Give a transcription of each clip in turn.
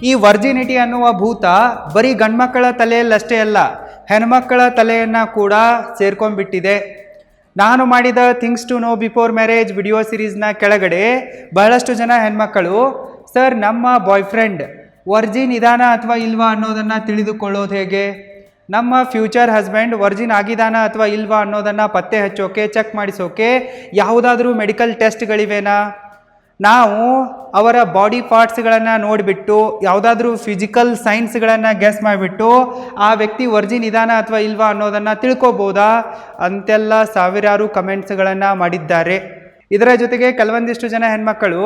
ಈ ವರ್ಜಿನಿಟಿ ಅನ್ನುವ ಭೂತ ಬರೀ ಗಂಡ್ಮಕ್ಕಳ ತಲೆಯಲ್ಲಷ್ಟೇ ಅಲ್ಲ, ಹೆಣ್ಮಕ್ಕಳ ತಲೆಯನ್ನು ಕೂಡ ಸೇರ್ಕೊಂಡ್ಬಿಟ್ಟಿದೆ. ನಾನು ಮಾಡಿದ things to know before marriage video ಸಿರೀಸ್ನ ಕೆಳಗಡೆ ಬಹಳಷ್ಟು ಜನ ಹೆಣ್ಮಕ್ಕಳು, ಸರ್ ನಮ್ಮ ಬಾಯ್ ಫ್ರೆಂಡ್ ವರ್ಜಿನ್ ಇದಾನ ಅಥವಾ ಇಲ್ವಾ ಅನ್ನೋದನ್ನು ತಿಳಿದುಕೊಳ್ಳೋದು ಹೇಗೆ, ನಮ್ಮ ಫ್ಯೂಚರ್ ಹಸ್ಬೆಂಡ್ ವರ್ಜಿನ್ ಆಗಿದಾನ ಅಥವಾ ಇಲ್ವಾ ಅನ್ನೋದನ್ನು ಪತ್ತೆ ಹಚ್ಚೋಕೆ, ಚೆಕ್ ಮಾಡಿಸೋಕೆ ಯಾವುದಾದ್ರೂ ಮೆಡಿಕಲ್ ಟೆಸ್ಟ್ಗಳಿವೆನಾ, ನಾವು ಅವರ ಬಾಡಿ ಪಾರ್ಟ್ಸ್ಗಳನ್ನು ನೋಡಿಬಿಟ್ಟು ಯಾವುದಾದ್ರೂ ಫಿಸಿಕಲ್ ಸೈನ್ಸ್ಗಳನ್ನು ಗೆಸ್ ಮಾಡಿಬಿಟ್ಟು ಆ ವ್ಯಕ್ತಿ ವರ್ಜಿನ್ ಇದಾನ ಅಥವಾ ಇಲ್ವಾ ಅನ್ನೋದನ್ನು ತಿಳ್ಕೊಬೋದಾ ಅಂತೆಲ್ಲ ಸಾವಿರಾರು ಕಮೆಂಟ್ಸ್ಗಳನ್ನು ಮಾಡಿದ್ದಾರೆ. ಇದರ ಜೊತೆಗೆ ಕೆಲವೊಂದಿಷ್ಟು ಜನ ಹೆಣ್ಮಕ್ಕಳು,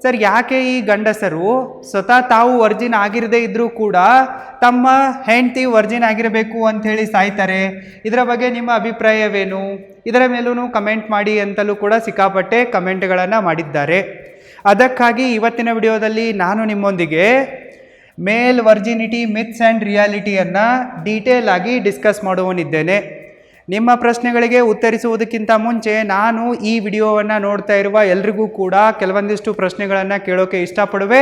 ಸರ್ ಯಾಕೆ ಈ ಗಂಡಸರು ಸ್ವತಃ ತಾವು ವರ್ಜಿನ್ ಆಗಿರದೇ ಇದ್ದರೂ ಕೂಡ ತಮ್ಮ ಹೆಂಡತಿ ವರ್ಜಿನ್ ಆಗಿರಬೇಕು ಅಂಥೇಳಿ ಸಾಯ್ತಾರೆ, ಇದರ ಬಗ್ಗೆ ನಿಮ್ಮ ಅಭಿಪ್ರಾಯವೇನು, ಇದರ ಮೇಲೂ ಕಮೆಂಟ್ ಮಾಡಿ ಅಂತಲೂ ಕೂಡ ಸಿಕ್ಕಾಪಟ್ಟೆ ಕಮೆಂಟ್ಗಳನ್ನು ಮಾಡಿದ್ದಾರೆ. ಅದಕ್ಕಾಗಿ ಇವತ್ತಿನ ವಿಡಿಯೋದಲ್ಲಿ ನಾನು ನಿಮ್ಮೊಂದಿಗೆ ಮೇಲ್ ವರ್ಜಿನಿಟಿ ಮಿತ್ಸ್ ಆ್ಯಂಡ್ ರಿಯಾಲಿಟಿಯನ್ನು ಡೀಟೇಲ್ ಆಗಿ ಡಿಸ್ಕಸ್ ಮಾಡುವನಿದ್ದೇನೆ. ನಿಮ್ಮ ಪ್ರಶ್ನೆಗಳಿಗೆ ಉತ್ತರಿಸುವುದಕ್ಕಿಂತ ಮುಂಚೆ ನಾನು ಈ ವಿಡಿಯೋವನ್ನು ನೋಡ್ತಾ ಇರುವ ಎಲ್ರಿಗೂ ಕೂಡ ಕೆಲವೊಂದಿಷ್ಟು ಪ್ರಶ್ನೆಗಳನ್ನು ಕೇಳೋಕ್ಕೆ ಇಷ್ಟಪಡುವೆ.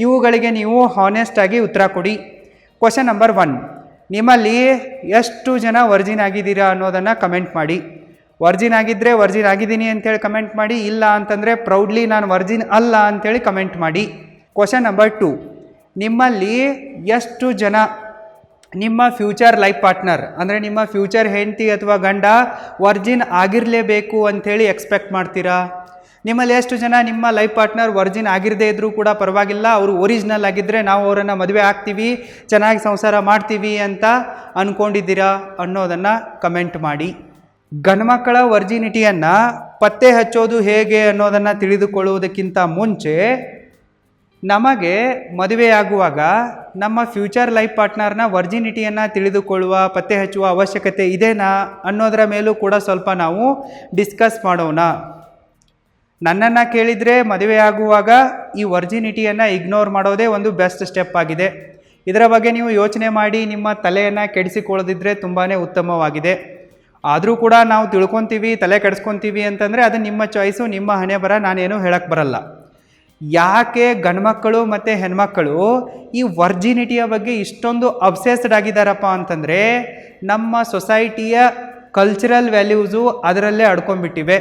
ಇವುಗಳಿಗೆ ನೀವು ಹಾನೆಸ್ಟ್ ಆಗಿ ಉತ್ತರ ಕೊಡಿ. ಕ್ವಶನ್ ನಂಬರ್ 1, ನಿಮ್ಮಲ್ಲಿ ಎಷ್ಟು ಜನ ವರ್ಜಿನ್ ಆಗಿದ್ದೀರಾ ಅನ್ನೋದನ್ನು ಕಮೆಂಟ್ ಮಾಡಿ. ವರ್ಜಿನ್ ಆಗಿದ್ದರೆ ವರ್ಜಿನ್ ಆಗಿದ್ದೀನಿ ಅಂಥೇಳಿ ಕಮೆಂಟ್ ಮಾಡಿ, ಇಲ್ಲ ಅಂತಂದರೆ ಪ್ರೌಡ್ಲಿ ನಾನು ವರ್ಜಿನ್ ಅಲ್ಲ ಅಂಥೇಳಿ ಕಮೆಂಟ್ ಮಾಡಿ. ಕ್ವಶನ್ ನಂಬರ್ 2, ನಿಮ್ಮಲ್ಲಿ ಎಷ್ಟು ಜನ ನಿಮ್ಮ ಫ್ಯೂಚರ್ ಲೈಫ್ ಪಾರ್ಟ್ನರ್ ಅಂದರೆ ನಿಮ್ಮ ಫ್ಯೂಚರ್ ಹೆಂಡತಿ ಅಥವಾ ಗಂಡ ವರ್ಜಿನ್ ಆಗಿರಲೇಬೇಕು ಅಂಥೇಳಿ ಎಕ್ಸ್ಪೆಕ್ಟ್ ಮಾಡ್ತೀರಾ? ನಿಮ್ಮಲ್ಲಿ ಎಷ್ಟು ಜನ ನಿಮ್ಮ ಲೈಫ್ ಪಾರ್ಟ್ನರ್ ವರ್ಜಿನ್ ಆಗಿರದೇ ಇದ್ದರೂ ಕೂಡ ಪರವಾಗಿಲ್ಲ, ಅವರು ಒರಿಜಿನಲ್ ಆಗಿದ್ದರೆ ನಾವು ಅವರನ್ನು ಮದುವೆ ಆಗ್ತೀವಿ, ಚೆನ್ನಾಗಿ ಸಂಸಾರ ಮಾಡ್ತೀವಿ ಅಂತ ಅಂದ್ಕೊಂಡಿದ್ದೀರಾ ಅನ್ನೋದನ್ನು ಕಮೆಂಟ್ ಮಾಡಿ. ಗಂಡ್ಮಕ್ಕಳ ವರ್ಜಿನಿಟಿಯನ್ನು ಪತ್ತೆ ಹಚ್ಚೋದು ಹೇಗೆ ಅನ್ನೋದನ್ನು ತಿಳಿದುಕೊಳ್ಳುವುದಕ್ಕಿಂತ ಮುಂಚೆ ನಮಗೆ ಮದುವೆಯಾಗುವಾಗ ನಮ್ಮ ಫ್ಯೂಚರ್ ಲೈಫ್ ಪಾರ್ಟ್ನರ್ನ ವರ್ಜಿನಿಟಿಯನ್ನು ತಿಳಿದುಕೊಳ್ಳುವ, ಪತ್ತೆ ಹಚ್ಚುವ ಅವಶ್ಯಕತೆ ಇದೆನಾ ಅನ್ನೋದರ ಮೇಲೂ ಕೂಡ ಸ್ವಲ್ಪ ನಾವು ಡಿಸ್ಕಸ್ ಮಾಡೋಣ. ನನ್ನನ್ನು ಕೇಳಿದರೆ ಮದುವೆಯಾಗುವಾಗ ಈ ವರ್ಜಿನಿಟಿಯನ್ನು ಇಗ್ನೋರ್ ಮಾಡೋದೇ ಒಂದು ಬೆಸ್ಟ್ ಸ್ಟೆಪ್ ಆಗಿದೆ. ಇದರ ಬಗ್ಗೆ ನೀವು ಯೋಚನೆ ಮಾಡಿ ನಿಮ್ಮ ತಲೆಯನ್ನು ಕೆಡಿಸಿಕೊಳ್ಳದಿದ್ದರೆ ತುಂಬಾ ಉತ್ತಮವಾಗಿದೆ. ಆದರೂ ಕೂಡ ನಾವು ತಿಳ್ಕೊತೀವಿ, ತಲೆ ಕೆಡಿಸ್ಕೊತೀವಿ ಅಂತಂದರೆ ಅದು ನಿಮ್ಮ ಚಾಯ್ಸು, ನಿಮ್ಮ ಹಣೆ ಬರ, ನಾನೇನು ಹೇಳಕ್ಕೆ ಬರಲ್ಲ. ಯಾಕೆ ಗಂಡ್ಮಕ್ಕಳು ಮತ್ತು ಹೆಣ್ಮಕ್ಕಳು ಈ ವರ್ಜಿನಿಟಿಯ ಬಗ್ಗೆ ಇಷ್ಟೊಂದು ಅಬ್ಸೆಸ್ಡ್ ಆಗಿದ್ದಾರಪ್ಪ ಅಂತಂದರೆ ನಮ್ಮ ಸೊಸೈಟಿಯ ಕಲ್ಚರಲ್ ವ್ಯಾಲ್ಯೂಸು ಅದರಲ್ಲೇ ಅಡ್ಕೊಂಡ್ಬಿಟ್ಟಿವೆ.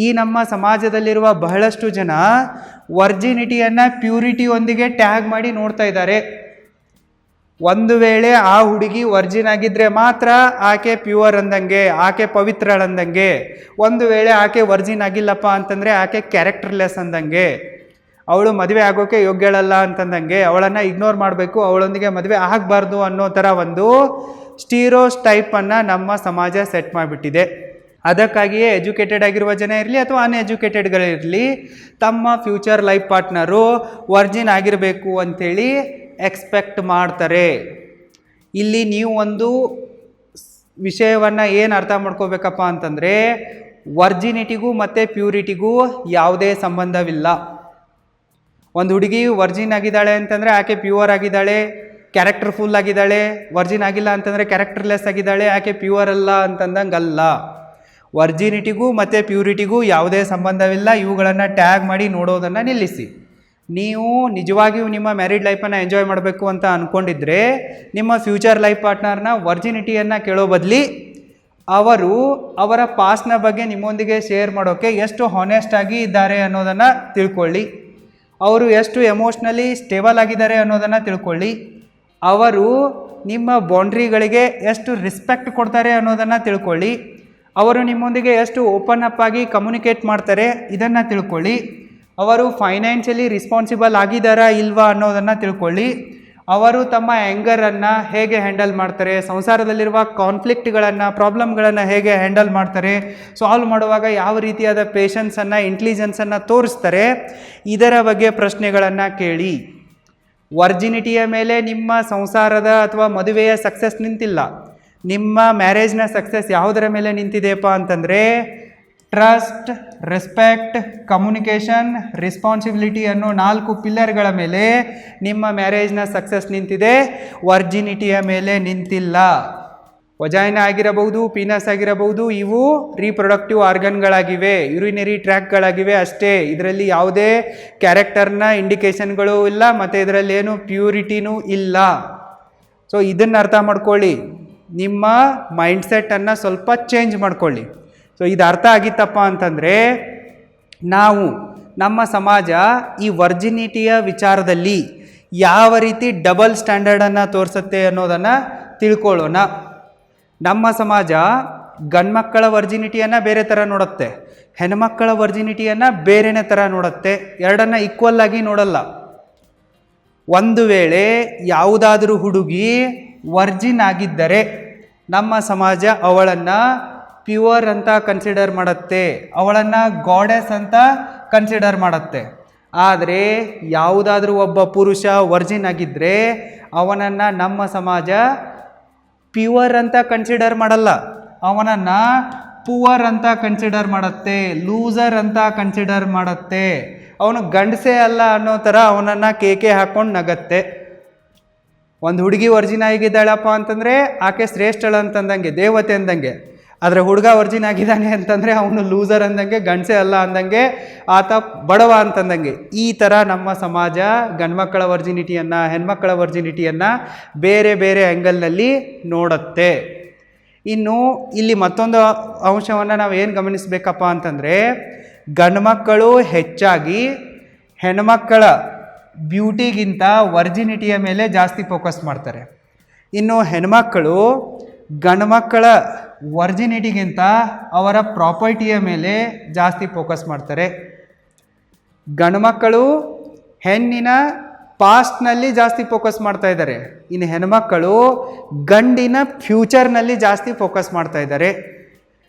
ಈ ನಮ್ಮ ಸಮಾಜದಲ್ಲಿರುವ ಬಹಳಷ್ಟು ಜನ ವರ್ಜಿನಿಟಿಯನ್ನು ಪ್ಯೂರಿಟಿಯೊಂದಿಗೆ ಟ್ಯಾಗ್ ಮಾಡಿ ನೋಡ್ತಾ ಇದ್ದಾರೆ. ಒಂದು ವೇಳೆ ಆ ಹುಡುಗಿ ವರ್ಜಿನ್ ಆಗಿದ್ದರೆ ಮಾತ್ರ ಆಕೆ ಪ್ಯೂರ್ ಅಂದಂಗೆ, ಆಕೆ ಪವಿತ್ರಳಂದಂಗೆ. ಒಂದು ವೇಳೆ ಆಕೆ ವರ್ಜಿನ್ ಆಗಿಲ್ಲಪ್ಪ ಅಂತಂದರೆ ಆಕೆ ಕ್ಯಾರೆಕ್ಟರ್ಲೆಸ್ ಅಂದಂಗೆ, ಅವಳು ಮದುವೆ ಆಗೋಕ್ಕೆ ಯೋಗ್ಯಳಲ್ಲ ಅಂತಂದಂಗೆ, ಅವಳನ್ನು ಇಗ್ನೋರ್ ಮಾಡಬೇಕು, ಅವಳೊಂದಿಗೆ ಮದುವೆ ಆಗಬಾರ್ದು ಅನ್ನೋ ಥರ ಒಂದು ಸ್ಟೀರಿಯೋಟೈಪನ್ನು ನಮ್ಮ ಸಮಾಜ ಸೆಟ್ ಮಾಡಿಬಿಟ್ಟಿದೆ. ಅದಕ್ಕಾಗಿಯೇ ಎಜುಕೇಟೆಡ್ ಆಗಿರುವ ಜನ ಇರಲಿ ಅಥವಾ ಅನ್ಎಜುಕೇಟೆಡ್ಗಳಿರಲಿ, ತಮ್ಮ ಫ್ಯೂಚರ್ ಲೈಫ್ ಪಾರ್ಟ್ನರು ವರ್ಜಿನ್ ಆಗಿರಬೇಕು ಅಂಥೇಳಿ ಎಕ್ಸ್ಪೆಕ್ಟ್ ಮಾಡ್ತಾರೆ. ಇಲ್ಲಿ ನೀವು ಒಂದು ವಿಷಯವನ್ನು ಏನು ಅರ್ಥ ಮಾಡ್ಕೋಬೇಕಪ್ಪ ಅಂತಂದರೆ, ವರ್ಜಿನಿಟಿಗೂ ಮತ್ತು ಪ್ಯೂರಿಟಿಗೂ ಯಾವುದೇ ಸಂಬಂಧವಿಲ್ಲ. ಒಂದು ಹುಡುಗಿ ವರ್ಜಿನ್ ಆಗಿದ್ದಾಳೆ ಅಂತಂದರೆ ಆಕೆ ಪ್ಯೂರ್ ಆಗಿದ್ದಾಳೆ, ಕ್ಯಾರೆಕ್ಟರ್ಫುಲ್ ಆಗಿದ್ದಾಳೆ. ವರ್ಜಿನ್ ಆಗಿಲ್ಲ ಅಂತಂದರೆ ಕ್ಯಾರೆಕ್ಟರ್ಲೆಸ್ ಆಗಿದ್ದಾಳೆ, ಆಕೆ ಪ್ಯೂರ್ ಅಲ್ಲ ಅಂತಂದಂಗೆ ಅಲ್ಲ. ವರ್ಜಿನಿಟಿಗೂ ಮತ್ತು ಪ್ಯೂರಿಟಿಗೂ ಯಾವುದೇ ಸಂಬಂಧವಿಲ್ಲ. ಇವುಗಳನ್ನು ಟ್ಯಾಗ್ ಮಾಡಿ ನೋಡೋದನ್ನು ನಿಲ್ಲಿಸಿ. ನೀವು ನಿಜವಾಗಿಯೂ ನಿಮ್ಮ ಮ್ಯಾರಿಡ್ ಲೈಫನ್ನು ಎಂಜಾಯ್ ಮಾಡಬೇಕು ಅಂತ ಅಂದ್ಕೊಂಡಿದ್ರೆ ನಿಮ್ಮ ಫ್ಯೂಚರ್ ಲೈಫ್ ಪಾರ್ಟ್ನರ್ನ ವರ್ಜಿನಿಟಿಯನ್ನು ಕೇಳೋ ಬದಲಿ ಅವರು ಅವರ ಪಾಸ್ಟ್ನ ಬಗ್ಗೆ ನಿಮ್ಮೊಂದಿಗೆ ಶೇರ್ ಮಾಡೋಕ್ಕೆ ಎಷ್ಟು ಹಾನೆಸ್ಟ್ ಆಗಿ ಇದ್ದಾರೆ ಅನ್ನೋದನ್ನು ತಿಳ್ಕೊಳ್ಳಿ. ಅವರು ಎಷ್ಟು ಎಮೋಷ್ನಲಿ ಸ್ಟೇಬಲ್ ಆಗಿದ್ದಾರೆ ಅನ್ನೋದನ್ನು ತಿಳ್ಕೊಳ್ಳಿ. ಅವರು ನಿಮ್ಮ ಬೌಂಡ್ರಿಗಳಿಗೆ ಎಷ್ಟು ರೆಸ್ಪೆಕ್ಟ್ ಕೊಡ್ತಾರೆ ಅನ್ನೋದನ್ನು ತಿಳ್ಕೊಳ್ಳಿ. ಅವರು ನಿಮ್ಮೊಂದಿಗೆ ಎಷ್ಟು ಓಪನ್ ಅಪ್ ಆಗಿ ಕಮ್ಯುನಿಕೇಟ್ ಮಾಡ್ತಾರೆ ಇದನ್ನು ತಿಳ್ಕೊಳ್ಳಿ. ಅವರು ಫೈನಾನ್ಷಿಯಲಿ ರೆಸ್ಪಾನ್ಸಿಬಲ್ ಆಗಿದ್ದಾರಾ ಇಲ್ವಾ ಅನ್ನೋದನ್ನು ತಿಳ್ಕೊಳ್ಳಿ. ಅವರು ತಮ್ಮ ಆ್ಯಂಗರನ್ನು ಹೇಗೆ ಹ್ಯಾಂಡಲ್ ಮಾಡ್ತಾರೆ, ಸಂಸಾರದಲ್ಲಿರುವ ಕಾನ್ಫ್ಲಿಕ್ಟ್ಗಳನ್ನು, ಪ್ರಾಬ್ಲಮ್ಗಳನ್ನು ಹೇಗೆ ಹ್ಯಾಂಡಲ್ ಮಾಡ್ತಾರೆ, ಸಾಲ್ವ್ ಮಾಡುವಾಗ ಯಾವ ರೀತಿಯಾದ ಪೇಷನ್ಸನ್ನು, ಇಂಟೆಲಿಜೆನ್ಸನ್ನು ತೋರಿಸ್ತಾರೆ, ಇದರ ಬಗ್ಗೆ ಪ್ರಶ್ನೆಗಳನ್ನು ಕೇಳಿ. ವರ್ಜಿನಿಟಿಯ ಮೇಲೆ ನಿಮ್ಮ ಸಂಸಾರದ ಅಥವಾ ಮದುವೆಯ ಸಕ್ಸಸ್ ನಿಂತಿಲ್ಲ. ನಿಮ್ಮ ಮ್ಯಾರೇಜ್ನ ಸಕ್ಸಸ್ ಯಾವುದರ ಮೇಲೆ ನಿಂತಿದೆಯಪ್ಪ ಅಂತಂದರೆ ಟ್ರಸ್ಟ್, ರೆಸ್ಪೆಕ್ಟ್, ಕಮ್ಯುನಿಕೇಷನ್, ರೆಸ್ಪಾನ್ಸಿಬಿಲಿಟಿ ಅನ್ನೋ 4 ಪಿಲ್ಲರ್ಗಳ ಮೇಲೆ ನಿಮ್ಮ ಮ್ಯಾರೇಜ್ನ ಸಕ್ಸಸ್ ನಿಂತಿದೆ, ವರ್ಜಿನಿಟಿಯ ಮೇಲೆ ನಿಂತಿಲ್ಲ. ವಜೈನ ಆಗಿರಬಹುದು, ಪೀನಸ್ ಆಗಿರಬಹುದು, ಇವು ರೀಪ್ರೊಡಕ್ಟಿವ್ ಆರ್ಗನ್ಗಳಾಗಿವೆ, ಯುರಿನರಿ ಟ್ರ್ಯಾಕ್ಗಳಾಗಿವೆ ಅಷ್ಟೇ. ಇದರಲ್ಲಿ ಯಾವುದೇ ಕ್ಯಾರೆಕ್ಟರ್ನ ಇಂಡಿಕೇಶನ್ಗಳು ಇಲ್ಲ ಮತ್ತು ಇದರಲ್ಲಿ ಏನು ಪ್ಯೂರಿಟಿನೂ ಇಲ್ಲ. ಸೊ ಇದನ್ನು ಅರ್ಥ ಮಾಡ್ಕೊಳ್ಳಿ, ನಿಮ್ಮ ಮೈಂಡ್ಸೆಟ್ಟನ್ನು ಸ್ವಲ್ಪ ಚೇಂಜ್ ಮಾಡ್ಕೊಳ್ಳಿ. ಸೊ ಇದು ಅರ್ಥ ಆಗಿತ್ತಪ್ಪ ಅಂತಂದರೆ ನಾವು ನಮ್ಮ ಸಮಾಜ ಈ ವರ್ಜಿನಿಟಿಯ ವಿಚಾರದಲ್ಲಿ ಯಾವ ರೀತಿ ಡಬಲ್ ಸ್ಟ್ಯಾಂಡರ್ಡನ್ನು ತೋರಿಸುತ್ತೆ ಅನ್ನೋದನ್ನು ತಿಳ್ಕೊಳ್ಳೋಣ. ನಮ್ಮ ಸಮಾಜ ಗಂಡ್ಮಕ್ಕಳ ವರ್ಜಿನಿಟಿಯನ್ನು ಬೇರೆ ಥರ ನೋಡುತ್ತೆ, ಹೆಣ್ಮಕ್ಕಳ ವರ್ಜಿನಿಟಿಯನ್ನು ಬೇರೆನೇ ಥರ ನೋಡುತ್ತೆ. ಎರಡನ್ನು ಈಕ್ವಲ್ ಆಗಿ ನೋಡಲ್ಲ. ಒಂದು ವೇಳೆ ಯಾವುದಾದ್ರೂ ಹುಡುಗಿ ವರ್ಜಿನ್ ಆಗಿದ್ದರೆ ನಮ್ಮ ಸಮಾಜ ಅವಳನ್ನು ಪ್ಯೂರ್ ಅಂತ ಕನ್ಸಿಡರ್ ಮಾಡುತ್ತೆ, ಅವಳನ್ನು ಗಾಡೆಸ್ ಅಂತ ಕನ್ಸಿಡರ್ ಮಾಡುತ್ತೆ. ಆದರೆ ಯಾವುದಾದ್ರೂ ಒಬ್ಬ ಪುರುಷ ವರ್ಜಿನ್ ಆಗಿದ್ದರೆ ಅವನನ್ನು ನಮ್ಮ ಸಮಾಜ ಪ್ಯೂರ್ ಅಂತ ಕನ್ಸಿಡರ್ ಮಾಡಲ್ಲ, ಅವನನ್ನು ಪುವರ್ ಅಂತ ಕನ್ಸಿಡರ್ ಮಾಡುತ್ತೆ, ಲೂಸರ್ ಅಂತ ಕನ್ಸಿಡರ್ ಮಾಡುತ್ತೆ. ಅವನು ಗಂಡಸೇ ಅಲ್ಲ ಅನ್ನೋ ಥರ ಅವನನ್ನು ಕೇಕೆ ಹಾಕ್ಕೊಂಡು ನಗತ್ತೆ. ಒಂದು ಹುಡುಗಿ ವರ್ಜಿನ್ ಆಗಿದ್ದಾಳಪ್ಪ ಅಂತಂದರೆ ಆಕೆ ಶ್ರೇಷ್ಠಳ ಅಂತಂದಂಗೆ, ದೇವತೆ ಅಂದಂಗೆ. ಆದರೆ ಹುಡುಗ ವರ್ಜಿನ್ ಆಗಿದ್ದಾನೆ ಅಂತಂದರೆ ಅವನು ಲೂಸರ್ ಅಂದಂಗೆ, ಗಂಡಸೇ ಅಲ್ಲ ಅಂದಂಗೆ, ಆತ ಬಡವ ಅಂತಂದಂಗೆ. ಈ ಥರ ನಮ್ಮ ಸಮಾಜ ಗಂಡ್ಮಕ್ಕಳ ವರ್ಜಿನಿಟಿಯನ್ನು, ಹೆಣ್ಮಕ್ಕಳ ವರ್ಜಿನಿಟಿಯನ್ನು ಬೇರೆ ಬೇರೆ ಆ್ಯಂಗಲ್ನಲ್ಲಿ ನೋಡುತ್ತೆ. ಇನ್ನು ಇಲ್ಲಿ ಮತ್ತೊಂದು ಅಂಶವನ್ನು ನಾವು ಏನು ಗಮನಿಸಬೇಕಪ್ಪ ಅಂತಂದರೆ, ಗಂಡ್ಮಕ್ಕಳು ಹೆಚ್ಚಾಗಿ ಹೆಣ್ಮಕ್ಕಳ ಬ್ಯೂಟಿಗಿಂತ ವರ್ಜಿನಿಟಿಯ ಮೇಲೆ ಜಾಸ್ತಿ ಫೋಕಸ್ ಮಾಡ್ತಾರೆ. ಇನ್ನು ಹೆಣ್ಮಕ್ಕಳು ಗಂಡ್ಮಕ್ಕಳ ವರ್ಜಿನಿಟಿಗಿಂತ ಅವರ ಪ್ರಾಪರ್ಟಿಯ ಮೇಲೆ ಜಾಸ್ತಿ ಫೋಕಸ್ ಮಾಡ್ತಾರೆ. ಗಂಡ್ಮಕ್ಕಳು ಹೆಣ್ಣಿನ ಪಾಸ್ಟ್ನಲ್ಲಿ ಜಾಸ್ತಿ ಫೋಕಸ್ ಮಾಡ್ತಾ ಇದ್ದಾರೆ, ಇನ್ನು ಹೆಣ್ಮಕ್ಕಳು ಗಂಡಿನ ಫ್ಯೂಚರ್ನಲ್ಲಿ ಜಾಸ್ತಿ ಫೋಕಸ್ ಮಾಡ್ತಾ ಇದ್ದಾರೆ.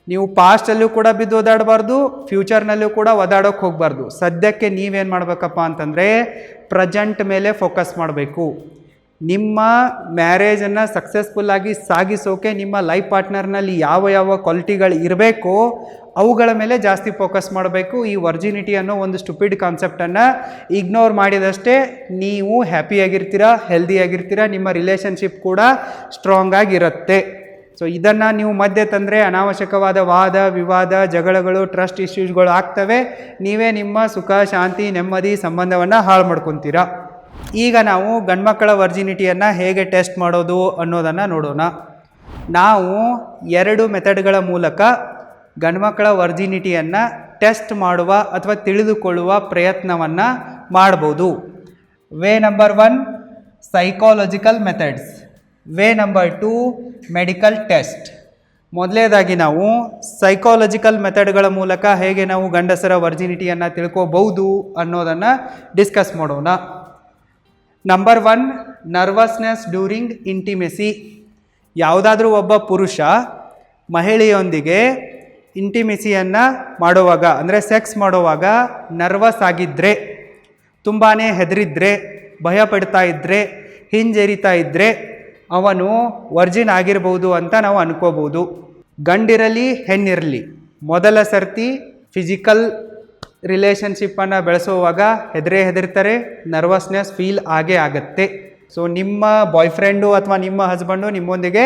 ನೀವು ಪಾಸ್ಟಲ್ಲೂ ಕೂಡ ಬಿದ್ದು ಓದಾಡಬಾರ್ದು, ಫ್ಯೂಚರ್ನಲ್ಲೂ ಕೂಡ ಓದಾಡೋಕ್ಕೆ ಹೋಗಬಾರ್ದು. ಸದ್ಯಕ್ಕೆ ನೀವೇನು ಮಾಡಬೇಕಪ್ಪ ಅಂತಂದರೆ ಪ್ರೆಸೆಂಟ್ ಮೇಲೆ ಫೋಕಸ್ ಮಾಡಬೇಕು. ನಿಮ್ಮ ಮ್ಯಾರೇಜನ್ನು ಸಕ್ಸಸ್ಫುಲ್ಲಾಗಿ ಸಾಗಿಸೋಕೆ ನಿಮ್ಮ ಲೈಫ್ ಪಾರ್ಟ್ನರ್ನಲ್ಲಿ ಯಾವ ಯಾವ ಕ್ವಾಲಿಟಿಗಳು ಇರಬೇಕೋ ಅವುಗಳ ಮೇಲೆ ಜಾಸ್ತಿ ಫೋಕಸ್ ಮಾಡಬೇಕು. ಈ ವರ್ಜಿನಿಟಿ ಅನ್ನೋ ಒಂದು ಸ್ಟುಪಿಡ್ ಕಾನ್ಸೆಪ್ಟನ್ನು ಇಗ್ನೋರ್ ಮಾಡಿದಷ್ಟೇ ನೀವು ಹ್ಯಾಪಿಯಾಗಿರ್ತೀರ, ಹೆಲ್ದಿಯಾಗಿರ್ತೀರ, ನಿಮ್ಮ ರಿಲೇಷನ್ಶಿಪ್ ಕೂಡ ಸ್ಟ್ರಾಂಗ್ ಆಗಿರುತ್ತೆ. ಸೊ ಇದನ್ನು ನೀವು ಮಧ್ಯೆ ತಂದರೆ ಅನಾವಶ್ಯಕವಾದ ವಾದ ವಿವಾದ, ಜಗಳಗಳು, ಟ್ರಸ್ಟ್ ಇಶ್ಯೂಸ್ಗಳು ಆಗ್ತವೆ. ನೀವೇ ನಿಮ್ಮ ಸುಖ, ಶಾಂತಿ, ನೆಮ್ಮದಿ ಸಂಬಂಧವನ್ನು ಹಾಳು ಮಾಡ್ಕೊತೀರಾ. ಈಗ ನಾವು ಗಂಡ್ಮಕ್ಕಳ ವರ್ಜಿನಿಟಿಯನ್ನು ಹೇಗೆ ಟೆಸ್ಟ್ ಮಾಡೋದು ಅನ್ನೋದನ್ನು ನೋಡೋಣ. ನಾವು 2 ಮೆಥಡ್ಗಳ ಮೂಲಕ ಗಂಡ್ಮಕ್ಕಳ ವರ್ಜಿನಿಟಿಯನ್ನು ಟೆಸ್ಟ್ ಮಾಡುವ ಅಥವಾ ತಿಳಿದುಕೊಳ್ಳುವ ಪ್ರಯತ್ನವನ್ನು ಮಾಡ್ಬೋದು. Way number 1 psychological methods, way number 2 medical test. ಮೊದಲನೇದಾಗಿ ನಾವು ಸೈಕಾಲಜಿಕಲ್ ಮೆಥಡ್ಗಳ ಮೂಲಕ ಹೇಗೆ ನಾವು ಗಂಡಸರ ವರ್ಜಿನಿಟಿಯನ್ನು ತಿಳ್ಕೋಬಹುದು ಅನ್ನೋದನ್ನು ಡಿಸ್ಕಸ್ ಮಾಡೋಣ. Number 1 nervousness during intimacy. ಯಾವುದಾದ್ರೂ ಒಬ್ಬ ಪುರುಷ ಮಹಿಳೆಯೊಂದಿಗೆ ಇಂಟಿಮೆಸಿಯನ್ನು ಮಾಡುವಾಗ ಅಂದರೆ ಸೆಕ್ಸ್ ಮಾಡುವಾಗ ನರ್ವಸ್ ಆಗಿದ್ದರೆ, ತುಂಬಾ ಹೆದರಿದ್ರೆ, ಭಯಪಡ್ತಾ ಇದ್ದರೆ, ಹಿಂಜರಿತಾ ಇದ್ದರೆ ಅವನು ವರ್ಜಿನ್ ಆಗಿರ್ಬೋದು ಅಂತ ನಾವು ಅನ್ಕೋಬೋದು. ಗಂಡಿರಲಿ ಹೆಣ್ಣಿರಲಿ ಮೊದಲ ಸರ್ತಿ ಫಿಸಿಕಲ್ ರಿಲೇಷನ್ಶಿಪ್ಪನ್ನು ಬೆಳೆಸುವಾಗ ಹೆದರ್ತಾರೆ, ನರ್ವಸ್ನೆಸ್ ಫೀಲ್ ಆಗೇ ಆಗುತ್ತೆ. ಸೊ ನಿಮ್ಮ ಬಾಯ್ ಫ್ರೆಂಡು ಅಥವಾ ನಿಮ್ಮ ಹಸ್ಬೆಂಡು ನಿಮ್ಮೊಂದಿಗೆ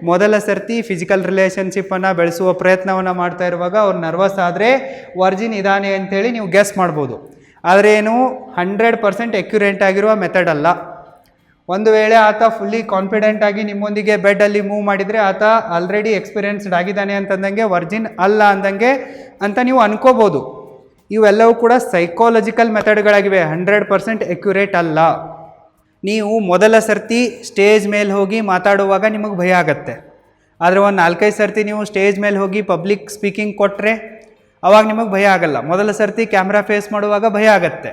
ಮೊದಲ ಸರ್ತಿ ಫಿಸಿಕಲ್ ರಿಲೇಷನ್ಶಿಪ್ಪನ್ನು ಬೆಳೆಸುವ ಪ್ರಯತ್ನವನ್ನು ಮಾಡ್ತಾ ಇರುವಾಗ ಅವ್ರು ನರ್ವಸ್ ಆದರೆ ವರ್ಜಿನ್ ಇದ್ದಾನೆ ಅಂಥೇಳಿ ನೀವು ಗೆಸ್ ಮಾಡ್ಬೋದು. ಆದರೆ ಏನು 100% ಎಕ್ಯುರೇಟ್ ಆಗಿರುವ ಮೆಥಡ್ ಅಲ್ಲ. ಒಂದು ವೇಳೆ ಆತ ಫುಲ್ಲಿ ಕಾನ್ಫಿಡೆಂಟ್ ಆಗಿ ನಿಮ್ಮೊಂದಿಗೆ ಬೆಡ್ಡಲ್ಲಿ ಮೂವ್ ಮಾಡಿದರೆ ಆತ ಆಲ್ರೆಡಿ ಎಕ್ಸ್ಪೀರಿಯನ್ಸ್ಡ್ ಆಗಿದ್ದಾನೆ ಅಂತಂದಂಗೆ ವರ್ಜಿನ್ ಅಲ್ಲ ಅಂದಂಗೆ ಅಂತ ನೀವು ಅನ್ಕೋಬೋದು. ಇವೆಲ್ಲವೂ ಕೂಡ ಸೈಕಾಲಜಿಕಲ್ ಮೆಥಡ್ಗಳಾಗಿವೆ, 100% ಎಕ್ಯುರೇಟ್ ಅಲ್ಲ. ನೀವು ಮೊದಲ ಸರ್ತಿ ಸ್ಟೇಜ್ ಮೇಲೆ ಹೋಗಿ ಮಾತಾಡುವಾಗ ನಿಮಗೆ ಭಯ ಆಗತ್ತೆ. ಆದರೆ ಒಂದು 4-5 ಸರ್ತಿ ನೀವು ಸ್ಟೇಜ್ ಮೇಲೆ ಹೋಗಿ ಪಬ್ಲಿಕ್ ಸ್ಪೀಕಿಂಗ್ ಕೊಟ್ಟರೆ ಅವಾಗ ನಿಮಗೆ ಭಯ ಆಗಲ್ಲ. ಮೊದಲ ಸರ್ತಿ ಕ್ಯಾಮ್ರಾ ಫೇಸ್ ಮಾಡುವಾಗ ಭಯ ಆಗತ್ತೆ.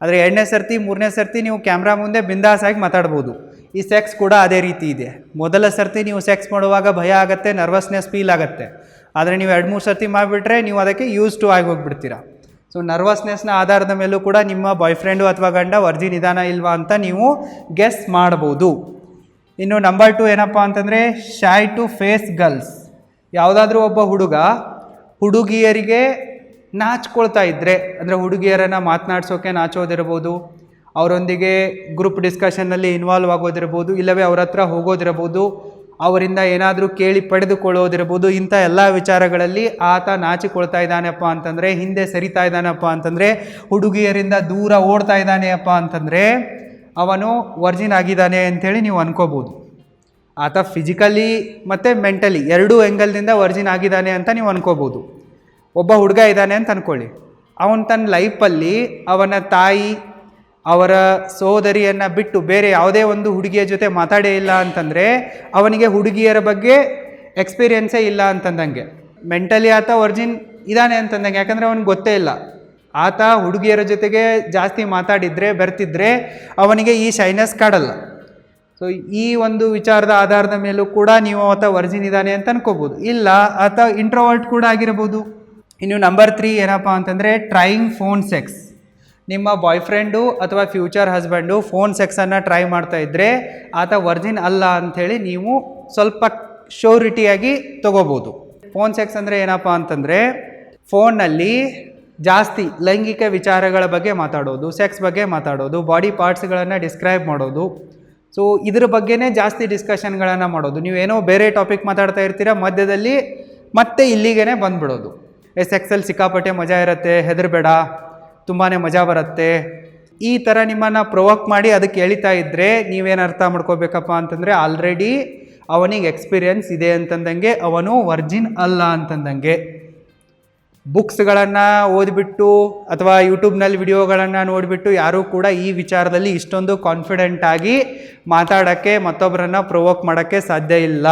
ಆದರೆ 2ನೇ ಸರ್ತಿ 3ನೇ ಸರ್ತಿ ನೀವು ಕ್ಯಾಮ್ರಾ ಮುಂದೆ ಬಿಂದಾಸಾಗಿ ಮಾತಾಡ್ಬೋದು. ಈ ಸೆಕ್ಸ್ ಕೂಡ ಅದೇ ರೀತಿ ಇದೆ. ಮೊದಲ ಸರ್ತಿ ನೀವು ಸೆಕ್ಸ್ ಮಾಡುವಾಗ ಭಯ ಆಗುತ್ತೆ, ನರ್ವಸ್ನೆಸ್ ಫೀಲ್ ಆಗುತ್ತೆ. ಆದರೆ ನೀವು 2-3 ಸರ್ತಿ ಮಾಡಿಬಿಟ್ರೆ ನೀವು ಅದಕ್ಕೆ ಯೂಸ್ ಟು ಆಗಿ ಹೋಗ್ಬಿಡ್ತೀರಾ. ಸೊ ನರ್ವಸ್ನೆಸ್ನ ಆಧಾರದ ಮೇಲೂ ಕೂಡ ನಿಮ್ಮ ಬಾಯ್ ಫ್ರೆಂಡು ಅಥವಾ ಗಂಡ ವರ್ಜಿನ್ ಇದಾನ ಇಲ್ವಾ ಅಂತ ನೀವು ಗೆಸ್ ಮಾಡ್ಬೋದು. ಇನ್ನು ನಂಬರ್ 2 ಏನಪ್ಪ ಅಂತಂದರೆ ಶೈ ಟು ಫೇಸ್ ಗರ್ಲ್ಸ್. ಯಾವುದಾದ್ರೂ ಒಬ್ಬ ಹುಡುಗ ಹುಡುಗಿಯರಿಗೆ ನಾಚ್ಕೊಳ್ತಾ ಇದ್ದರೆ, ಅಂದರೆ ಹುಡುಗಿಯರನ್ನು ಮಾತನಾಡ್ಸೋಕೆ ನಾಚೋದಿರ್ಬೋದು, ಅವರೊಂದಿಗೆ ಗ್ರೂಪ್ ಡಿಸ್ಕಷನ್ನಲ್ಲಿ ಇನ್ವಾಲ್ವ್ ಆಗೋದಿರ್ಬೋದು, ಇಲ್ಲವೇ ಅವ್ರ ಹತ್ರ ಹೋಗೋದಿರ್ಬೋದು, ಅವರಿಂದ ಏನಾದರೂ ಕೇಳಿ ಪಡೆದುಕೊಳ್ಳೋದಿರ್ಬೋದು, ಇಂಥ ಎಲ್ಲ ವಿಚಾರಗಳಲ್ಲಿ ಆತ ನಾಚಿಕೊಳ್ತಾ ಇದ್ದಾನೆಪ್ಪ ಅಂತಂದರೆ, ಹಿಂದೆ ಸರಿತಾ ಇದ್ದಾನಪ್ಪ ಅಂತಂದರೆ, ಹುಡುಗಿಯರಿಂದ ದೂರ ಓಡ್ತಾ ಇದ್ದಾನೆಯಪ್ಪ ಅಂತಂದರೆ ಅವನು ವರ್ಜಿನ್ ಆಗಿದ್ದಾನೆ ಅಂಥೇಳಿ ನೀವು ಅನ್ಕೋಬೋದು. ಆತ ಫಿಸಿಕಲಿ ಮತ್ತು ಮೆಂಟಲಿ ಎರಡೂ ಆ್ಯಂಗಲ್ದಿಂದ ವರ್ಜಿನ್ ಆಗಿದ್ದಾನೆ ಅಂತ ನೀವು ಅನ್ಕೋಬೋದು. ಒಬ್ಬ ಹುಡುಗ ಇದ್ದಾನೆ ಅಂತ ಅಂದ್ಕೊಳ್ಳಿ, ಅವನು ತನ್ನ ಲೈಫಲ್ಲಿ ಅವನ ತಾಯಿ, ಅವರ ಸೋದರಿಯನ್ನು ಬಿಟ್ಟು ಬೇರೆ ಯಾವುದೇ ಒಂದು ಹುಡುಗಿಯ ಜೊತೆ ಮಾತಾಡೇ ಇಲ್ಲ ಅಂತಂದರೆ ಅವನಿಗೆ ಹುಡುಗಿಯರ ಬಗ್ಗೆ ಎಕ್ಸ್ಪೀರಿಯೆನ್ಸೇ ಇಲ್ಲ ಅಂತಂದಂಗೆ. ಮೆಂಟಲಿ ಆತ ವರ್ಜಿನ್ ಇದ್ದಾನೆ ಅಂತಂದಂಗೆ, ಯಾಕಂದರೆ ಅವನಿಗೆ ಗೊತ್ತೇ ಇಲ್ಲ. ಆತ ಹುಡುಗಿಯರ ಜೊತೆಗೆ ಜಾಸ್ತಿ ಮಾತಾಡಿದರೆ ಬೆರ್ತಿದ್ರೆ ಅವನಿಗೆ ಈ ಶೈನೆಸ್ ಕಾಡಲ್ಲ. ಸೊ ಈ ಒಂದು ವಿಚಾರದ ಆಧಾರದ ಮೇಲೂ ಕೂಡ ನೀವು ಆತ ವರ್ಜಿನ್ ಇದ್ದಾನೆ ಅಂತ ಅನ್ಕೋಬೋದು. ಇಲ್ಲ, ಆತ ಇಂಟ್ರೋವರ್ಟ್ ಕೂಡ ಆಗಿರಬಹುದು. ಇನ್ನು ನಂಬರ್ 3 ಏನಪ್ಪ ಅಂತಂದರೆ ಟ್ರೈಯಿಂಗ್ ಫೋನ್ ಸೆಕ್ಸ್. ನಿಮ್ಮ ಬಾಯ್ ಫ್ರೆಂಡು ಅಥವಾ ಫ್ಯೂಚರ್ ಹಸ್ಬೆಂಡು ಫೋನ್ ಸೆಕ್ಸನ್ನು ಟ್ರೈ ಮಾಡ್ತಾ ಇದ್ದರೆ ಆತ ವರ್ಜಿನ್ ಅಲ್ಲ ಅಂಥೇಳಿ ನೀವು ಸ್ವಲ್ಪ ಶ್ಯೂರಿಟಿಯಾಗಿ ತೊಗೋಬೋದು. ಫೋನ್ ಸೆಕ್ಸ್ ಅಂದರೆ ಏನಪ್ಪ ಅಂತಂದರೆ ಫೋನ್ನಲ್ಲಿ ಜಾಸ್ತಿ ಲೈಂಗಿಕ ವಿಚಾರಗಳ ಬಗ್ಗೆ ಮಾತಾಡೋದು, ಸೆಕ್ಸ್ ಬಗ್ಗೆ ಮಾತಾಡೋದು, ಬಾಡಿ ಪಾರ್ಟ್ಸ್ಗಳನ್ನು ಡಿಸ್ಕ್ರೈಬ್ ಮಾಡೋದು. ಸೊ ಇದ್ರ ಬಗ್ಗೆನೇ ಜಾಸ್ತಿ ಡಿಸ್ಕಷನ್ಗಳನ್ನು ಮಾಡೋದು. ನೀವೇನೋ ಬೇರೆ ಟಾಪಿಕ್ ಮಾತಾಡ್ತಾ ಇರ್ತೀರ, ಮಧ್ಯದಲ್ಲಿ ಮತ್ತೆ ಇಲ್ಲಿಗೇ ಬಂದುಬಿಡೋದು. ಸೆಕ್ಸಲ್ಲಿ ಸಿಕ್ಕಾಪಟ್ಟೆ ಮಜಾ ಇರುತ್ತೆ, ಹೆದರಬೇಡ, ತುಂಬಾ ಮಜಾ ಬರುತ್ತೆ, ಈ ಥರ ನಿಮ್ಮನ್ನು ಪ್ರೊವೋಕ್ ಮಾಡಿ ಅದಕ್ಕೆ ಎಳಿತಾ ಇದ್ದರೆ ನೀವೇನು ಅರ್ಥ ಮಾಡ್ಕೋಬೇಕಪ್ಪ ಅಂತಂದರೆ ಆಲ್ರೆಡಿ ಅವನಿಗೆ ಎಕ್ಸ್ಪೀರಿಯನ್ಸ್ ಇದೆ ಅಂತಂದಂಗೆ, ಅವನು ವರ್ಜಿನ್ ಅಲ್ಲ ಅಂತಂದಂಗೆ. ಬುಕ್ಸ್ಗಳನ್ನು ಓದಿಬಿಟ್ಟು ಅಥವಾ ಯೂಟ್ಯೂಬ್ನಲ್ಲಿ ವಿಡಿಯೋಗಳನ್ನು ನೋಡಿಬಿಟ್ಟು ಯಾರೂ ಕೂಡ ಈ ವಿಚಾರದಲ್ಲಿ ಇಷ್ಟೊಂದು ಕಾನ್ಫಿಡೆಂಟಾಗಿ ಮಾತಾಡೋಕ್ಕೆ, ಮತ್ತೊಬ್ಬರನ್ನು ಪ್ರೊವೋಕ್ ಮಾಡೋಕ್ಕೆ ಸಾಧ್ಯ ಇಲ್ಲ.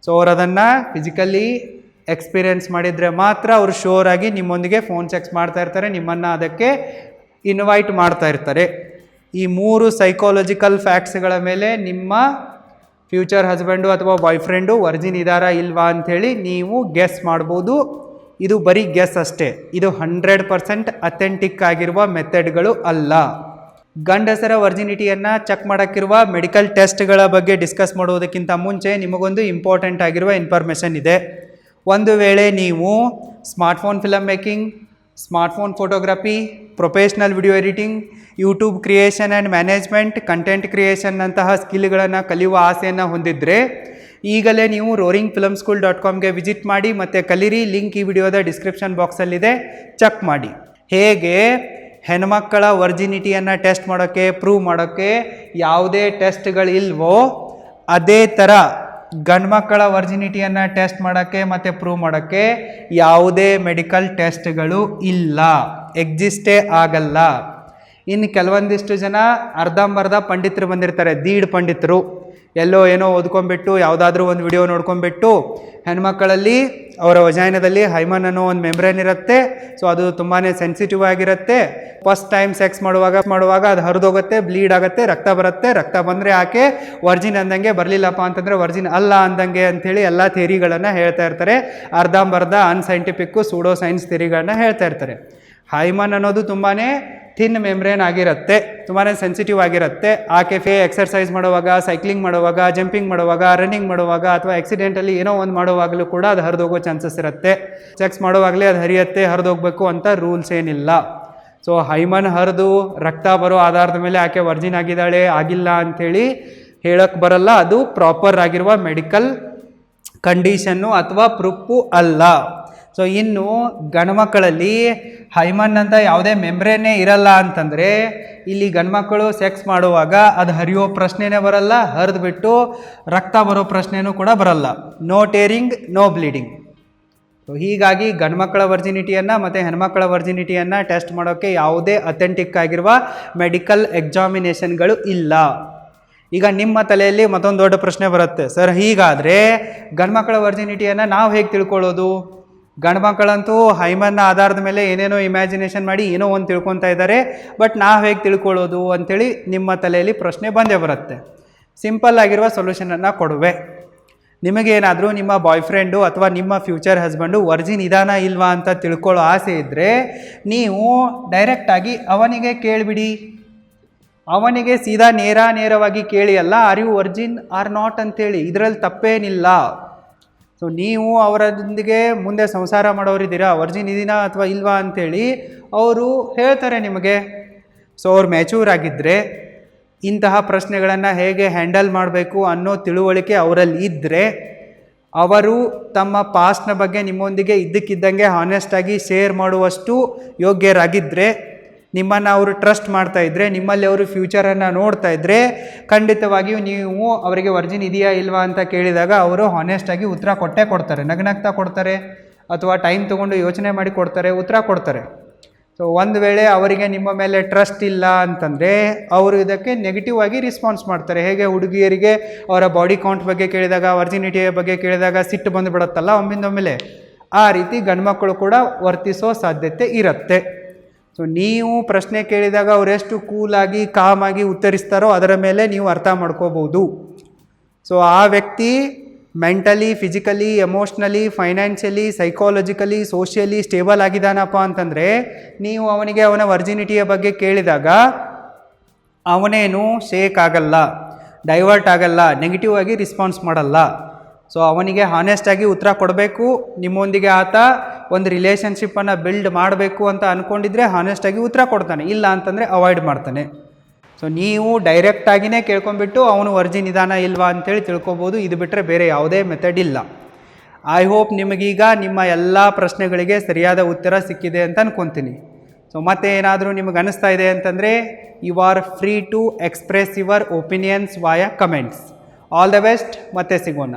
ಸೊ ಅವ್ರು ಅದನ್ನು ಫಿಸಿಕಲಿ ಎಕ್ಸ್ಪೀರಿಯೆನ್ಸ್ ಮಾಡಿದರೆ ಮಾತ್ರ ಅವರು ಶೋರ್ ಆಗಿ ನಿಮ್ಮೊಂದಿಗೆ ಫೋನ್ ಸೆಕ್ಸ್ ಮಾಡ್ತಾ ಇರ್ತಾರೆ, ನಿಮ್ಮನ್ನು ಅದಕ್ಕೆ ಇನ್ವೈಟ್ ಮಾಡ್ತಾ ಇರ್ತಾರೆ. ಈ 3 ಸೈಕಾಲಜಿಕಲ್ ಫ್ಯಾಕ್ಟ್ಸ್ಗಳ ಮೇಲೆ ನಿಮ್ಮ ಫ್ಯೂಚರ್ ಹಸ್ಬೆಂಡು ಅಥವಾ ಬಾಯ್ ಫ್ರೆಂಡು ವರ್ಜಿನ್ ಇದ್ದಾರಾ ಇಲ್ವಾ ಅಂಥೇಳಿ ನೀವು ಗೆಸ್ ಮಾಡ್ಬೋದು. ಇದು ಬರೀ ಗೆಸ್ ಅಷ್ಟೇ, ಇದು 100% ಅಥೆಂಟಿಕ್ ಆಗಿರುವ ಮೆಥಡ್ಗಳು ಅಲ್ಲ. ಗಂಡಸರ ವರ್ಜಿನಿಟಿಯನ್ನು ಚೆಕ್ ಮಾಡೋಕ್ಕಿರುವ ಮೆಡಿಕಲ್ ಟೆಸ್ಟ್ಗಳ ಬಗ್ಗೆ ಡಿಸ್ಕಸ್ ಮಾಡೋದಕ್ಕಿಂತ ಮುಂಚೆ ನಿಮಗೊಂದು ಇಂಪಾರ್ಟೆಂಟ್ ಆಗಿರುವ ಇನ್ಫಾರ್ಮೇಷನ್ ಇದೆ. ಒಂದು ವೇಳೆ ನೀವು smartphone film making, smartphone photography, professional video editing, YouTube creation and management, content ಕ್ರಿಯೇಷನ್ನಂತಹ ಸ್ಕಿಲ್ಗಳನ್ನು ಕಲಿಯುವ ಆಸೆಯನ್ನು ಹೊಂದಿದ್ರೆ ಈಗಲೇ ನೀವು roaringfilmschool.comಗೆ ವಿಸಿಟ್ ಮಾಡಿ ಮತ್ತು ಕಲಿರಿ. ಲಿಂಕ್ ಈ ವಿಡಿಯೋದ ಡಿಸ್ಕ್ರಿಪ್ಷನ್ ಬಾಕ್ಸಲ್ಲಿದೆ, ಚೆಕ್ ಮಾಡಿ. ಹೇಗೆ ಹೆಣ್ಮಕ್ಕಳ ವರ್ಜಿನಿಟಿಯನ್ನು ಟೆಸ್ಟ್ ಮಾಡೋಕ್ಕೆ, ಪ್ರೂವ್ ಮಾಡೋಕ್ಕೆ ಯಾವುದೇ ಟೆಸ್ಟ್ಗಳಿಲ್ವೋ ಅದೇ ಥರ ಗಂಡ್ಮಕ್ಕಳ ವರ್ಜಿನಿಟಿಯನ್ನು ಟೆಸ್ಟ್ ಮಾಡೋಕ್ಕೆ ಮತ್ತು ಪ್ರೂವ್ ಮಾಡೋಕ್ಕೆ ಯಾವುದೇ ಮೆಡಿಕಲ್ ಟೆಸ್ಟ್ಗಳು ಇಲ್ಲ, ಎಕ್ಸಿಸ್ಟೇ ಆಗಲ್ಲ. ಇನ್ನು ಕೆಲವೊಂದಿಷ್ಟು ಜನ ಅರ್ಧಂಬರ್ಧ ಪಂಡಿತರು ಬಂದಿರ್ತಾರೆ, ದೀಡ್ ಪಂಡಿತರು, ಎಲ್ಲೋ ಏನೋ ಓದ್ಕೊಂಡ್ಬಿಟ್ಟು ಯಾವುದಾದ್ರೂ ಒಂದು ವಿಡಿಯೋ ನೋಡ್ಕೊಂಡ್ಬಿಟ್ಟು ಹೆಣ್ಮಕ್ಕಳಲ್ಲಿ ಅವರ ವಜೈನದಲ್ಲಿ ಹೈಮನ್ ಅನ್ನೋ ಒಂದು ಮೆಂಬ್ರೇನ್ ಇರುತ್ತೆ. ಸೊ ಅದು ತುಂಬಾ ಸೆನ್ಸಿಟಿವ್ ಆಗಿರುತ್ತೆ. ಫಸ್ಟ್ ಟೈಮ್ ಸೆಕ್ಸ್ ಮಾಡುವಾಗ ಅದು ಹರಿದೋಗುತ್ತೆ, ಬ್ಲೀಡ್ ಆಗುತ್ತೆ, ರಕ್ತ ಬರುತ್ತೆ. ರಕ್ತ ಬಂದರೆ ಆಕೆ ವರ್ಜಿನ್ ಅಂದಂಗೆ, ಬರಲಿಲ್ಲಪ್ಪ ಅಂತಂದರೆ ವರ್ಜಿನ್ ಅಲ್ಲ ಅಂದಂಗೆ ಅಂಥೇಳಿ ಎಲ್ಲ ಥಿಯರಿಗಳನ್ನು ಹೇಳ್ತಾ ಇರ್ತಾರೆ. ಅರ್ಧಂಬರ್ಧ ಅನ್ಸೈಂಟಿಫಿಕ್ಕು ಸೂಡೋ ಸೈನ್ಸ್ ಥಿಯರಿಗಳನ್ನ ಹೇಳ್ತಾ ಇರ್ತಾರೆ. ಹೈಮನ್ ಅನ್ನೋದು ತುಂಬಾ ಥಿನ್ ಮೆಮ್ರೇನ್ ಆಗಿರುತ್ತೆ, ತುಂಬಾ ಸೆನ್ಸಿಟಿವ್ ಆಗಿರುತ್ತೆ. ಆಕೆ ಎಕ್ಸರ್ಸೈಸ್ ಮಾಡುವಾಗ, ಸೈಕ್ಲಿಂಗ್ ಮಾಡುವಾಗ, ಜಂಪಿಂಗ್ ಮಾಡುವಾಗ, ರನ್ನಿಂಗ್ ಮಾಡುವಾಗ ಅಥವಾ ಆಕ್ಸಿಡೆಂಟಲ್ಲಿ ಏನೋ ಒಂದು ಮಾಡುವಾಗಲೂ ಕೂಡ ಅದು ಹರಿದೋಗೋ ಚಾನ್ಸಸ್ ಇರುತ್ತೆ. ಸೆಕ್ಸ್ ಮಾಡುವಾಗಲೇ ಅದು ಹರಿಯುತ್ತೆ, ಹರಿದೋಗ್ಬೇಕು ಅಂತ ರೂಲ್ಸ್ ಏನಿಲ್ಲ. ಸೊ ಹೈಮನ್ ಹರಿದು ರಕ್ತ ಬರೋ ಆಧಾರದ ಮೇಲೆ ಆಕೆ ವರ್ಜಿನ್ ಆಗಿದ್ದಾಳೆ ಆಗಿಲ್ಲ ಅಂಥೇಳಿ ಹೇಳಕ್ಕೆ ಬರಲ್ಲ. ಅದು ಪ್ರಾಪರ್ ಆಗಿರುವ ಮೆಡಿಕಲ್ ಕಂಡೀಷನ್ನು ಅಥವಾ ಪ್ರೂಫು ಅಲ್ಲ. ಸೊ ಇನ್ನು ಗಂಡ್ಮಕ್ಕಳಲ್ಲಿ ಹೈಮನ್ ಅಂತ ಯಾವುದೇ ಮೆಮ್ರೇನೇ ಇರಲ್ಲ ಅಂತಂದರೆ ಇಲ್ಲಿ ಗಂಡ್ಮಕ್ಕಳು ಸೆಕ್ಸ್ ಮಾಡುವಾಗ ಅದು ಹರಿಯೋ ಪ್ರಶ್ನೆನೇ ಬರಲ್ಲ, ಹರಿದ್ಬಿಟ್ಟು ರಕ್ತ ಬರೋ ಪ್ರಶ್ನೆನೂ ಕೂಡ ಬರಲ್ಲ. No tearing, no bleeding. So ಹೀಗಾಗಿ ಗಂಡ್ಮಕ್ಕಳ ವರ್ಜಿನಿಟಿಯನ್ನು ಮತ್ತು ಹೆಣ್ಮಕ್ಕಳ ವರ್ಜಿನಿಟಿಯನ್ನು ಟೆಸ್ಟ್ ಮಾಡೋಕ್ಕೆ ಯಾವುದೇ ಅಥೆಂಟಿಕ್ ಆಗಿರುವ ಮೆಡಿಕಲ್ ಎಕ್ಸಾಮಿನೇಷನ್ಗಳು ಇಲ್ಲ. ಈಗ ನಿಮ್ಮ ತಲೆಯಲ್ಲಿ ಮತ್ತೊಂದು ದೊಡ್ಡ ಪ್ರಶ್ನೆ ಬರುತ್ತೆ, ಸರ್ ಹೀಗಾದರೆ ಗಂಡ್ಮಕ್ಕಳ ವರ್ಜಿನಿಟಿಯನ್ನು ನಾವು ಹೇಗೆ ತಿಳ್ಕೊಳ್ಳೋದು? ಗಂಡ್ಮಕ್ಕಳಂತೂ ಹೈಮನ್ನ ಆಧಾರದ ಮೇಲೆ ಏನೇನೋ ಇಮ್ಯಾಜಿನೇಷನ್ ಮಾಡಿ ಏನೋ ಒಂದು ತಿಳ್ಕೊತಾ ಇದ್ದಾರೆ, ಬಟ್ ನಾವು ಹೇಗೆ ತಿಳ್ಕೊಳ್ಳೋದು ಅಂಥೇಳಿ ನಿಮ್ಮ ತಲೆಯಲ್ಲಿ ಪ್ರಶ್ನೆ ಬಂದೇ ಬರುತ್ತೆ. ಸಿಂಪಲ್ ಆಗಿರುವ ಸೊಲ್ಯೂಷನನ್ನು ಕೊಡುವೆ. ನಿಮಗೇನಾದರೂ ನಿಮ್ಮ ಬಾಯ್ ಫ್ರೆಂಡು ಅಥವಾ ನಿಮ್ಮ ಫ್ಯೂಚರ್ ಹಸ್ಬೆಂಡು ವರ್ಜಿನ್ ಇದಾನ ಇಲ್ವಾ ಅಂತ ತಿಳ್ಕೊಳ್ಳೋ ಆಸೆ ಇದ್ದರೆ ನೀವು ಡೈರೆಕ್ಟಾಗಿ ಅವನಿಗೆ ಕೇಳಿಬಿಡಿ. ಅವನಿಗೆ ಸೀದಾ ನೇರವಾಗಿ ಕೇಳಿ ಅಲ್ಲ, are you virgin or not ಅಂತೇಳಿ, ಇದರಲ್ಲಿ ತಪ್ಪೇನಿಲ್ಲ. ಸೊ ನೀವು ಅವರೊಂದಿಗೆ ಮುಂದೆ ಸಂಸಾರ ಮಾಡೋರಿದ್ದೀರಾ, ವರ್ಜಿನ್ ಇದೀನಾ ಅಥವಾ ಇಲ್ವಾ ಅಂಥೇಳಿ ಅವರು ಹೇಳ್ತಾರೆ ನಿಮಗೆ. ಸೊ ಅವ್ರು ಮ್ಯಾಚೂರ್ ಆಗಿದ್ದರೆ ಇಂತಹ ಪ್ರಶ್ನೆಗಳನ್ನು ಹೇಗೆ ಹ್ಯಾಂಡಲ್ ಮಾಡಬೇಕು ಅನ್ನೋ ತಿಳುವಳಿಕೆ ಅವರಲ್ಲಿ ಇದ್ದರೆ, ಅವರು ತಮ್ಮ ಪಾಸ್ಟ್ನ ಬಗ್ಗೆ ನಿಮ್ಮೊಂದಿಗೆ ಇದ್ದಕ್ಕಿದ್ದಂಗೆ ಹಾನೆಸ್ಟಾಗಿ ಶೇರ್ ಮಾಡುವಷ್ಟು ಯೋಗ್ಯರಾಗಿದ್ದರೆ, ನಿಮ್ಮನ್ನು ಅವರು ಟ್ರಸ್ಟ್ ಮಾಡ್ತಾ ಇದ್ದರೆ, ನಿಮ್ಮಲ್ಲಿ ಅವರು ಫ್ಯೂಚರನ್ನು ನೋಡ್ತಾ ಇದ್ದರೆ, ಖಂಡಿತವಾಗಿಯೂ ನೀವು ಅವರಿಗೆ ವರ್ಜಿನ್ ಇದೆಯಾ ಇಲ್ವಾ ಅಂತ ಕೇಳಿದಾಗ ಅವರು ಹಾನೆಸ್ಟಾಗಿ ಉತ್ತರ ಕೊಟ್ಟೇ ಕೊಡ್ತಾರೆ. ನಗ್ನಗ್ತಾ ಕೊಡ್ತಾರೆ ಅಥವಾ ಟೈಮ್ ತೊಗೊಂಡು ಯೋಚನೆ ಮಾಡಿ ಕೊಡ್ತಾರೆ, ಉತ್ತರ ಕೊಡ್ತಾರೆ. ಸೊ ಒಂದು ವೇಳೆ ಅವರಿಗೆ ನಿಮ್ಮ ಮೇಲೆ ಟ್ರಸ್ಟ್ ಇಲ್ಲ ಅಂತಂದರೆ ಅವರು ಇದಕ್ಕೆ ನೆಗೆಟಿವ್ ಆಗಿ ರೆಸ್ಪಾನ್ಸ್ ಮಾಡ್ತಾರೆ. ಹೇಗೆ ಹುಡುಗಿಯರಿಗೆ ಅವರ ಬಾಡಿ ಕೌಂಟ್ ಬಗ್ಗೆ ಕೇಳಿದಾಗ, ವರ್ಜಿನಿಟಿಯ ಬಗ್ಗೆ ಕೇಳಿದಾಗ ಸಿಟ್ಟು ಬಂದುಬಿಡುತ್ತಲ್ಲ ಒಮ್ಮಿಂದೊಮ್ಮೆಲೆ, ಆ ರೀತಿ ಗಂಡ್ಮಕ್ಕಳು ಕೂಡ ವರ್ತಿಸೋ ಸಾಧ್ಯತೆ ಇರುತ್ತೆ. ಸೊ ನೀವು ಪ್ರಶ್ನೆ ಕೇಳಿದಾಗ ಅವರೆಷ್ಟು ಕೂಲಾಗಿ ಕಾಮಾಗಿ ಉತ್ತರಿಸ್ತಾರೋ ಅದರ ಮೇಲೆ ನೀವು ಅರ್ಥ ಮಾಡ್ಕೋಬೋದು. ಸೊ ಆ ವ್ಯಕ್ತಿ mentally, physically, emotionally, financially, psychologically, socially stable ಆಗಿದ್ದಾನಪ್ಪ ಅಂತಂದರೆ ನೀವು ಅವನಿಗೆ ಅವನ ವರ್ಜಿನಿಟಿಯ ಬಗ್ಗೆ ಕೇಳಿದಾಗ ಅವನೇನು ಶೇಕ್ ಆಗಲ್ಲ, ಡೈವರ್ಟ್ ಆಗಲ್ಲ, ನೆಗೆಟಿವ್ ಆಗಿ ರೆಸ್ಪಾನ್ಸ್ ಮಾಡಲ್ಲ. ಸೊ ಅವನಿಗೆ ಹಾನೆಸ್ಟಾಗಿ ಉತ್ತರ ಕೊಡಬೇಕು. ನಿಮ್ಮೊಂದಿಗೆ ಆತ ಒಂದು ರಿಲೇಷನ್ಶಿಪ್ಪನ್ನು ಬಿಲ್ಡ್ ಮಾಡಬೇಕು ಅಂತ ಅಂದ್ಕೊಂಡಿದ್ರೆ ಹಾನೆಸ್ಟಾಗಿ ಉತ್ತರ ಕೊಡ್ತಾನೆ, ಇಲ್ಲ ಅಂತಂದರೆ ಅವಾಯ್ಡ್ ಮಾಡ್ತಾನೆ. ಸೊ ನೀವು ಡೈರೆಕ್ಟಾಗಿಯೇ ಕೇಳ್ಕೊಂಬಿಟ್ಟು ಅವನು ವರ್ಜಿನ್ ಇದಾನ ಇಲ್ವಾ ಅಂತೇಳಿ ತಿಳ್ಕೊಬೋದು. ಇದು ಬಿಟ್ಟರೆ ಬೇರೆ ಯಾವುದೇ ಮೆಥಡ್ ಇಲ್ಲ. ಐ ಹೋಪ್ ನಿಮಗೀಗ ನಿಮ್ಮ ಎಲ್ಲ ಪ್ರಶ್ನೆಗಳಿಗೆ ಸರಿಯಾದ ಉತ್ತರ ಸಿಕ್ಕಿದೆ ಅಂತ ಅನ್ಕೊತೀನಿ. ಸೊ ಮತ್ತೆ ಏನಾದರೂ ನಿಮಗೆ ಅನಿಸ್ತಾ ಇದೆ ಅಂತಂದರೆ you are free to express your opinions via comments. All the best, ಮತ್ತೆ ಸಿಗೋಣ.